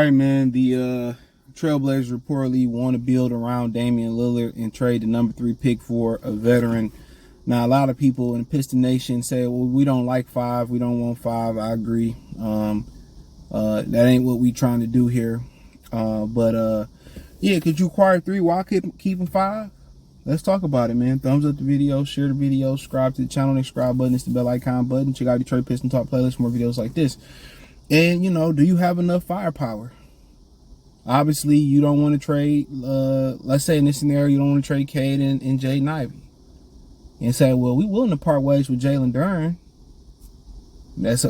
right, man. The Trailblazers reportedly want to build around Damian Lillard and trade the number 3 pick for a veteran. Now, a lot of people in the Piston Nation say, well, we don't like 5. We don't want 5. I agree. That ain't what we trying to do here. Yeah, could you acquire 3 while keeping 5? Let's talk about it, man. Thumbs up the video, share the video, subscribe to the channel. The subscribe button is the bell icon button. Check out Detroit Piston Talk playlist for more videos like this. And, do you have enough firepower? Obviously, you don't want to trade, let's say in this scenario, you don't want to trade Cade and Jaden Ivey. And say, well, we willing to part ways with Jalen Duren. That's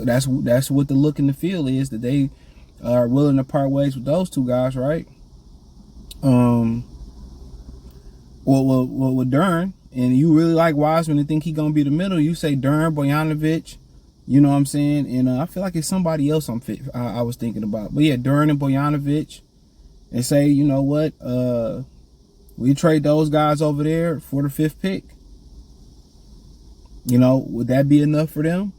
what the look in the field is, that they are willing to part ways with those 2 guys, right? Well, with Duren, and you really like Wiseman and think he gonna be the middle, you say Duren, Bojanovic, you know what I'm saying? And I feel like it's somebody else I was thinking about. But yeah, Duren and Bojanovic, and say, you know what, we trade those guys over there for the 5th pick. Would that be enough for them?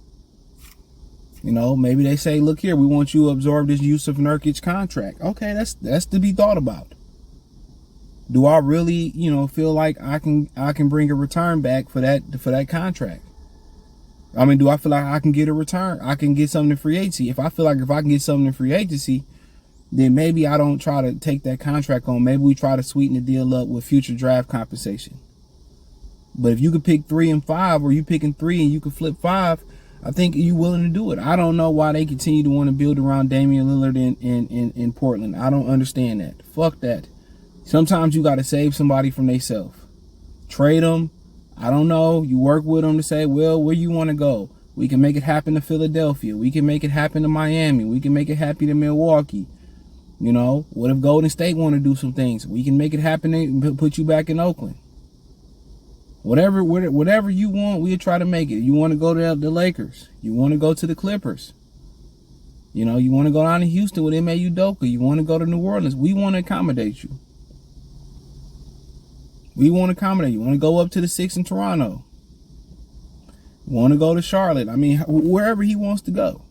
Maybe they say, look here, we want you to absorb this Yusuf Nurkic contract. Okay, that's to be thought about. Do I really, feel like I can bring a return back for that contract? I mean, do I feel like I can get a return? I can get something in free agency. If I feel like if I can get something in free agency, then maybe I don't try to take that contract on. Maybe we try to sweeten the deal up with future draft compensation. But if you could pick 3 and 5, or you picking 3 and you could flip 5, I think you're willing to do it. I don't know why they continue to want to build around Damian Lillard in Portland. I don't understand that. Fuck that. Sometimes you got to save somebody from themselves. Trade them. I don't know. You work with them to say, well, where you want to go? We can make it happen to Philadelphia. We can make it happen to Miami. We can make it happen to Milwaukee. What if Golden State want to do some things? We can make it happen and put you back in Oakland. Whatever you want, we'll try to make it. You want to go to the Lakers. You want to go to the Clippers. You want to go down to Houston with Ime Udoka. You want to go to New Orleans. We want to accommodate you. We want to accommodate you. You want to go up to the 6 in Toronto. You want to go to Charlotte. I mean, wherever he wants to go.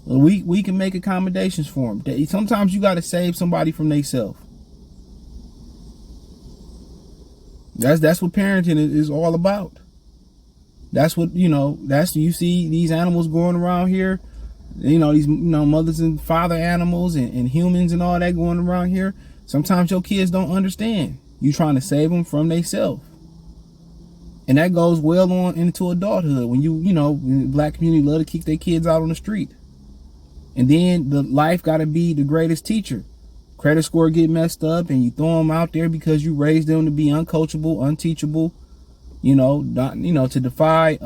We can make accommodations for him. Sometimes you got to save somebody from themselves. That's what parenting is all about. That's what, you see these animals going around here. These, mothers and father animals and humans and all that going around here. Sometimes your kids don't understand. You trying to save them from themselves. And that goes well on into adulthood. When the black community love to kick their kids out on the street. And then the life got to be the greatest teacher. Credit score get messed up and you throw them out there because you raised them to be uncoachable, unteachable, to defy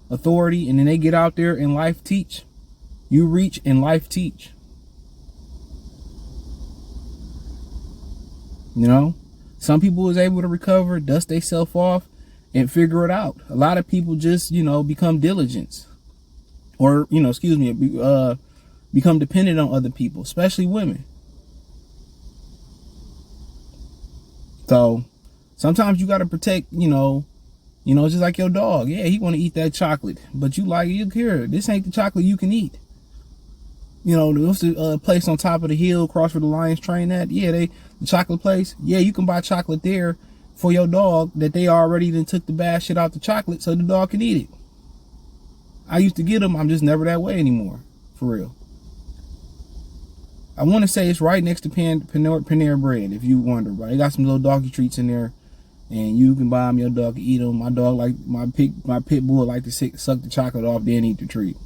authority, and then they get out there and life teach. You reach and life teach. Some people is able to recover, dust themselves off, and figure it out. A lot of people just, become diligent, or, become dependent on other people, especially women. So sometimes you got to protect, just like your dog. Yeah, he want to eat that chocolate, but you here, this ain't the chocolate you can eat. What's the place on top of the hill across where the Lions train at? Yeah, the chocolate place. Yeah, you can buy chocolate there for your dog that they already then took the bad shit out the chocolate so the dog can eat it. I used to get them. I'm just never that way anymore, for real. I want to say it's right next to Panera Bread, if you wonder, right? They got some little doggy treats in there, and you can buy them. Your dog can eat them. My dog, like my pit bull, like to suck the chocolate off, then eat the treat.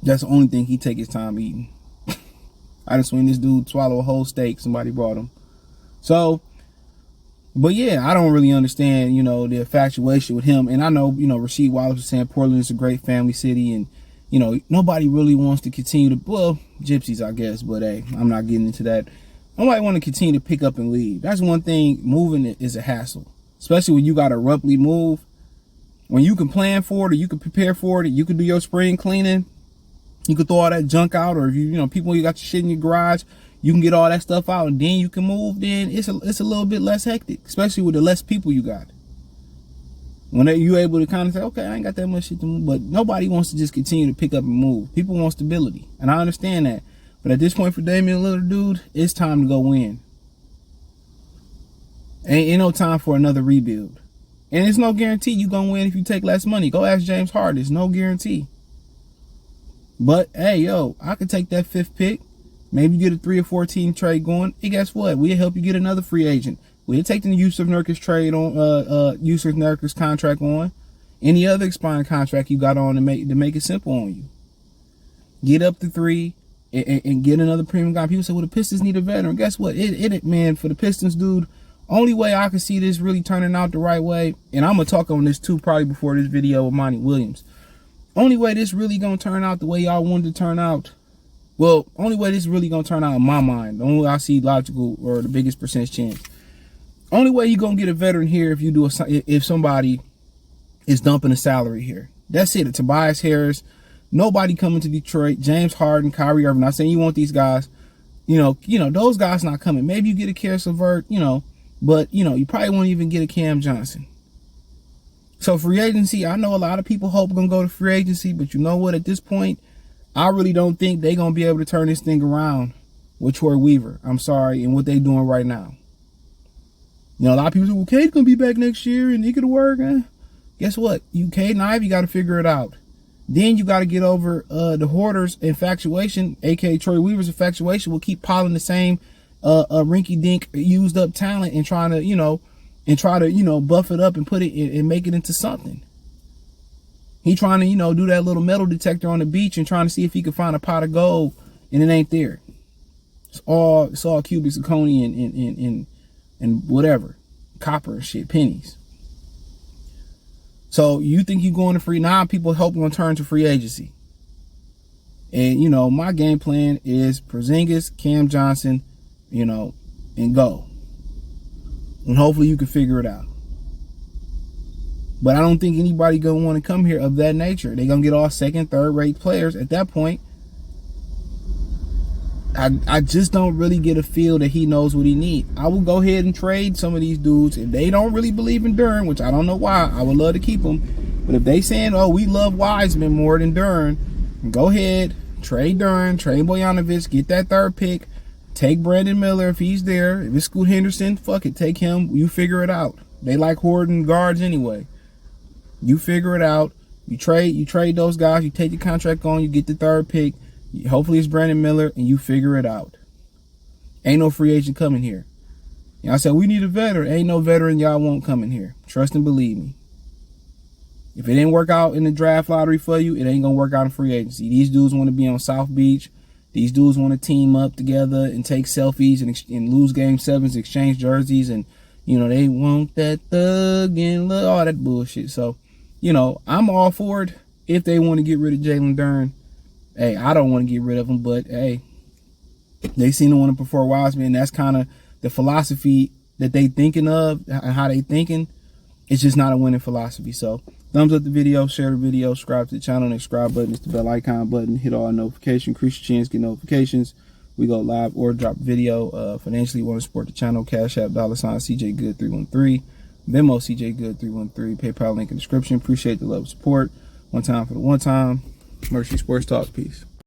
That's the only thing he take his time eating. I just seen this dude swallow a whole steak somebody brought him. So, but yeah, I don't really understand, the infatuation with him. And I know, Rasheed Wallace was saying Portland is a great family city, and nobody really wants to continue to, well, gypsies, I guess, but hey, I'm not getting into that. Nobody want to continue to pick up and leave. That's one thing. Moving is a hassle, especially when you got to abruptly move. When you can plan for it, or you can prepare for it, you can do your spring cleaning. You can throw all that junk out, or if people, you got your shit in your garage, you can get all that stuff out, and then you can move. Then it's a little bit less hectic, especially with the less people you got. When you able to kind of say, okay, I ain't got that much shit to move, but nobody wants to just continue to pick up and move. People want stability, and I understand that. But at this point for Damian Lillard, dude, it's time to go win. Ain't no time for another rebuild. And it's no guarantee you gonna win if you take less money. Go ask James Harden. It's no guarantee. But hey, yo, I could take that 5th pick. Maybe get a 3 or 4 team trade going. Hey, guess what? We'll help you get another free agent. We'll take the Yusuf Nurkic trade on Yusuf Nurkic's contract on. Any other expiring contract you got on to make it simple on you. Get up to 3 and get another premium guy. People say, well, the Pistons need a veteran. Guess what? Man, for the Pistons, dude, only way I can see this really turning out the right way, and I'm gonna talk on this too probably before this video with Monty Williams. Only way this really gonna turn out the way y'all wanted to turn out. Well, only way this is really gonna turn out in my mind. The only way I see logical or the biggest percentage chance. Only way you gonna get a veteran here if somebody is dumping a salary here. That's it. Tobias Harris, nobody coming to Detroit. James Harden, Kyrie Irving. Not saying you want these guys. You know those guys not coming. Maybe you get a Karis LeVert. But you probably won't even get a Cam Johnson. So free agency, I know a lot of people hope gonna go to free agency, but you know what? At this point, I really don't think they're gonna be able to turn this thing around with Troy Weaver. I'm sorry, and what they doing right now. A lot of people say, well, Cade's going to be back next year and he could work. Guess what? Cade and Ivy got to figure it out. Then you got to get over the hoarder's infatuation, a.k.a. Troy Weaver's infatuation, will keep piling the same rinky-dink used up talent and trying to, buff it up and put it and make it into something. He trying to, do that little metal detector on the beach and trying to see if he could find a pot of gold, and it ain't there. It's all cubic zirconia and whatever, copper and shit, pennies. So you think you going to free? Now people hope going to turn to free agency. And my game plan is Porzingis, Cam Johnson, and go. And hopefully you can figure it out. But I don't think anybody gonna want to come here of that nature. They're gonna get all second, third rate players at that point. I just don't really get a feel that he knows what he needs. I will go ahead and trade some of these dudes. If they don't really believe in Duren, which I don't know why, I would love to keep them. But if they saying, oh, we love Wiseman more than Duren, go ahead, trade Duren, trade Bojanovic, get that 3rd pick, take Brandon Miller if he's there. If it's Scoot Henderson, fuck it, take him. You figure it out. They like hoarding guards anyway. You figure it out. You trade those guys. You take the contract on. You get the 3rd pick. Hopefully it's Brandon Miller, and you figure it out. Ain't no free agent coming here. Y'all said, we need a veteran. Ain't no veteran y'all won't come in here. Trust and believe me. If it didn't work out in the draft lottery for you, it ain't going to work out in free agency. These dudes want to be on South Beach. These dudes want to team up together and take selfies and lose game 7s, exchange jerseys, and, they want that thug and all that bullshit. So, I'm all for it if they want to get rid of Jalen Duren. Hey, I don't want to get rid of him, but hey, they seem to want to prefer Wiseman. That's kind of the philosophy that they thinking of and how they thinking. It's just not a winning philosophy. So thumbs up the video, share the video, subscribe to the channel. The subscribe button is the bell icon button. Hit all notifications, increase your chance, get notifications. We go live or drop video. Financially, want to support the channel, Cash App, $sign CJ Good 313, Venmo CJ Good 313, PayPal link in the description. Appreciate the love and support. One time for the one time. Mercy Sports Talk. Peace.